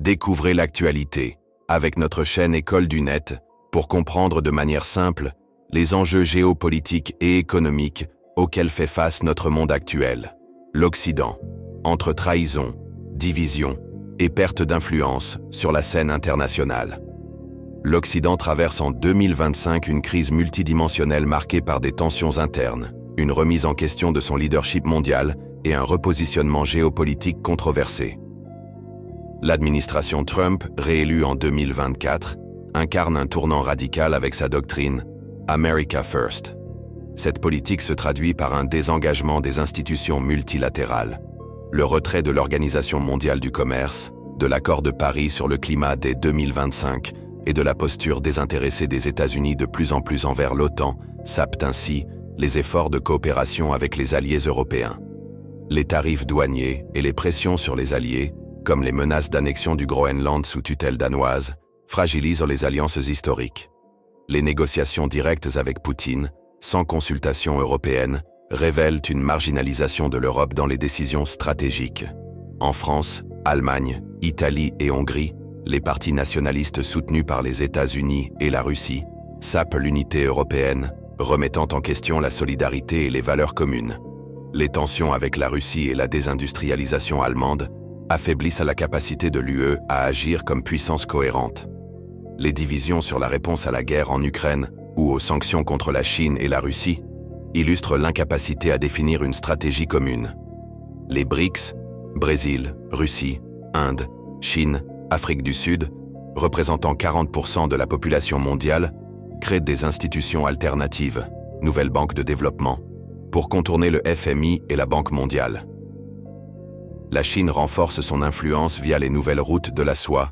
Découvrez l'actualité avec notre chaîne École du Net pour comprendre de manière simple les enjeux géopolitiques et économiques auxquels fait face notre monde actuel. L'Occident, entre trahison, division et perte d'influence sur la scène internationale. L'Occident traverse en 2025 une crise multidimensionnelle marquée par des tensions internes, une remise en question de son leadership mondial et un repositionnement géopolitique controversé. L'administration Trump, réélue en 2024, incarne un tournant radical avec sa doctrine « America First ». Cette politique se traduit par un désengagement des institutions multilatérales, le retrait de l'Organisation mondiale du commerce, de l'accord de Paris sur le climat dès 2025 et de la posture désintéressée des États-Unis de plus en plus envers l'OTAN sapent ainsi les efforts de coopération avec les alliés européens. Les tarifs douaniers et les pressions sur les alliés, comme les menaces d'annexion du Groenland sous tutelle danoise, fragilisent les alliances historiques. Les négociations directes avec Poutine, sans consultation européenne, révèlent une marginalisation de l'Europe dans les décisions stratégiques. En France, Allemagne, Italie et Hongrie, les partis nationalistes soutenus par les États-Unis et la Russie sapent l'unité européenne, remettant en question la solidarité et les valeurs communes. Les tensions avec la Russie et la désindustrialisation allemande affaiblissent la capacité de l'UE à agir comme puissance cohérente. Les divisions sur la réponse à la guerre en Ukraine ou aux sanctions contre la Chine et la Russie illustrent l'incapacité à définir une stratégie commune. Les BRICS, Brésil, Russie, Inde, Chine, Afrique du Sud, représentant 40% de la population mondiale, créent des institutions alternatives, nouvelles banques de développement, pour contourner le FMI et la Banque mondiale. La Chine renforce son influence via les nouvelles routes de la soie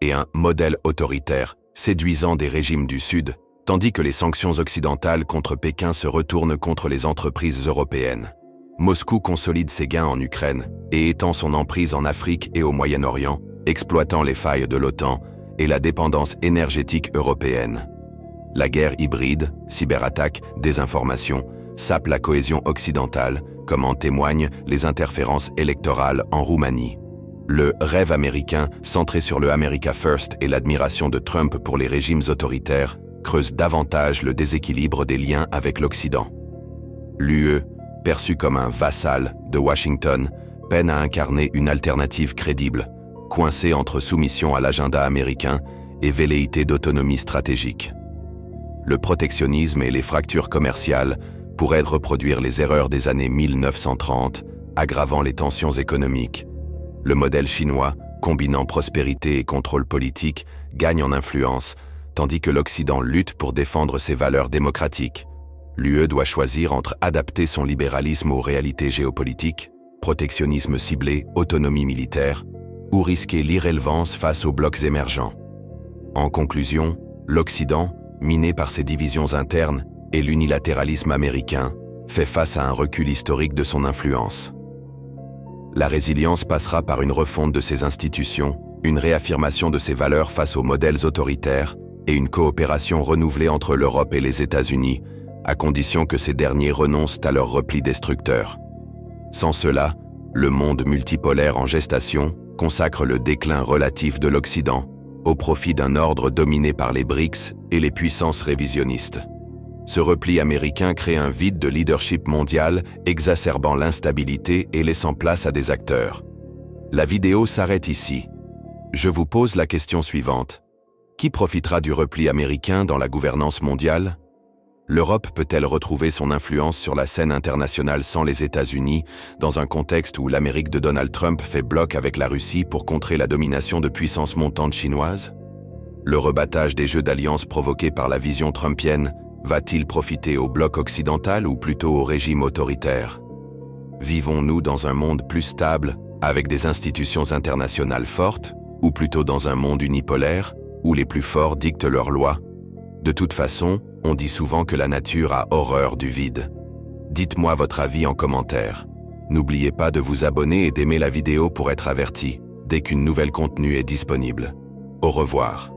et un modèle autoritaire séduisant des régimes du Sud, tandis que les sanctions occidentales contre Pékin se retournent contre les entreprises européennes. Moscou consolide ses gains en Ukraine et étend son emprise en Afrique et au Moyen-Orient, exploitant les failles de l'OTAN et la dépendance énergétique européenne. La guerre hybride, cyberattaques, désinformation, sape la cohésion occidentale, comme en témoignent les interférences électorales en Roumanie. Le rêve américain, centré sur le America First et l'admiration de Trump pour les régimes autoritaires, creuse davantage le déséquilibre des liens avec l'Occident. L'UE, perçue comme un vassal de Washington, peine à incarner une alternative crédible, coincée entre soumission à l'agenda américain et velléité d'autonomie stratégique. Le protectionnisme et les fractures commerciales pourraient reproduire les erreurs des années 1930, aggravant les tensions économiques. Le modèle chinois, combinant prospérité et contrôle politique, gagne en influence, tandis que l'Occident lutte pour défendre ses valeurs démocratiques. L'UE doit choisir entre adapter son libéralisme aux réalités géopolitiques, protectionnisme ciblé, autonomie militaire, ou risquer l'irrélevance face aux blocs émergents. En conclusion, l'Occident, miné par ses divisions internes et l'unilatéralisme américain, fait face à un recul historique de son influence. La résilience passera par une refonte de ses institutions, une réaffirmation de ses valeurs face aux modèles autoritaires et une coopération renouvelée entre l'Europe et les États-Unis, à condition que ces derniers renoncent à leur repli destructeur. Sans cela, le monde multipolaire en gestation consacre le déclin relatif de l'Occident au profit d'un ordre dominé par les BRICS et les puissances révisionnistes. Ce repli américain crée un vide de leadership mondial, exacerbant l'instabilité et laissant place à des acteurs. La vidéo s'arrête ici. Je vous pose la question suivante. Qui profitera du repli américain dans la gouvernance mondiale? L'Europe peut-elle retrouver son influence sur la scène internationale sans les États-Unis, dans un contexte où l'Amérique de Donald Trump fait bloc avec la Russie pour contrer la domination de puissances montantes chinoises? Le rebattage des jeux d'alliance provoqué par la vision trumpienne va-t-il profiter au bloc occidental ou plutôt au régime autoritaire? Vivons-nous dans un monde plus stable, avec des institutions internationales fortes, ou plutôt dans un monde unipolaire, où les plus forts dictent leurs lois? De toute façon, on dit souvent que la nature a horreur du vide. Dites-moi votre avis en commentaire. N'oubliez pas de vous abonner et d'aimer la vidéo pour être averti dès qu'une nouvelle contenu est disponible. Au revoir.